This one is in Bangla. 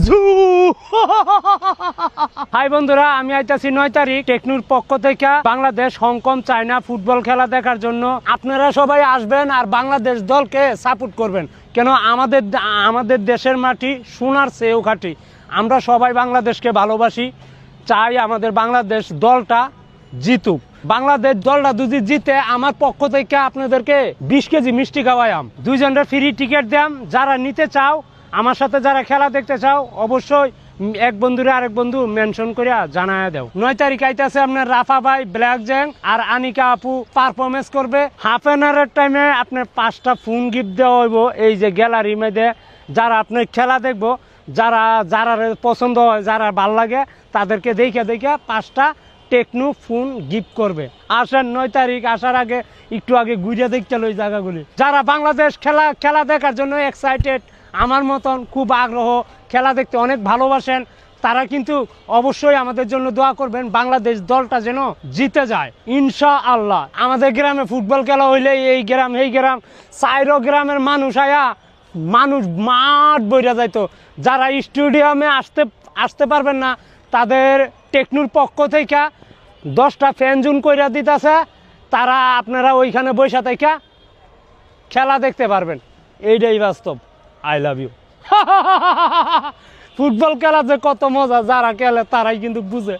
জু হাই বন্ধুরা, আমি আইতাছি 9 তারিখ টেকনুর পক্ষ থেকে বাংলাদেশ হংকং চায়না ফুটবল খেলা দেখার জন্য। আপনারা সবাই আসবেন আর বাংলাদেশ দলকে সাপোর্ট করবেন, কেন আমাদের দেশের মাটি সোনার চেয়েও খাঁটি। আমরা সবাই বাংলাদেশকে ভালোবাসি, চাই আমাদের বাংলাদেশ দলটা জিতুক। বাংলাদেশ দলটা যদি জিতে আমার পক্ষ থেকে আপনাদেরকে 20 কেজি মিষ্টি খাওয়াইম, 2 জনের ফ্রি টিকিট দাম। যারা নিতে চাও, আমার সাথে যারা খেলা দেখতে চাও, অবশ্যই এক বন্ধুরে আরেক বন্ধু মেনশন করে জানায় দাও। 9 তারিখ আইতাছে আপনার রাফা ভাই, ব্ল্যাক জ্যাং আর আনিকা আপু পারফরমেন্স করবে। হাফ এন আওয়ারের টাইমে আপনার 5টা ফোন গিফট দেওয়া হইব এই যে গ্যালারি মধ্যে। যারা আপনার খেলা দেখবো, যারা পছন্দ হয়, যারা ভাল লাগে, তাদেরকে দেখে 5টা টেকনো ফোন গিফট করবে। আসার 9 তারিখ আসার আগে একটু আগে ঘুরে দেখতে ওই জায়গাগুলি। যারা বাংলাদেশ খেলা দেখার জন্য এক্সাইটেড, আমার মতন খুব আগ্রহ, খেলা দেখতে অনেক ভালোবাসেন, তারা কিন্তু অবশ্যই আমাদের জন্য দোয়া করবেন, বাংলাদেশ দলটা যেন জিতে যায় ইনশাআল্লাহ। আমাদের গ্রামে ফুটবল খেলা হইলে এই গ্রাম এই গ্রাম 4 গ্রামের মানুষ মাঠ বইরা যাইতো। যারা স্টেডিয়ামে আসতে পারবেন না, তাদের টেকনুর পক্ষ থেকে 10টা ফ্যান জোন কইরা দিতেছে, তারা আপনারা ওইখানে বসে থেকে খেলা দেখতে পারবেন। এইটাই বাস্তব। I love you. ফুটবল খেলা যে কত মজা, যারা খেলে তারাই কিন্তু বুঝে।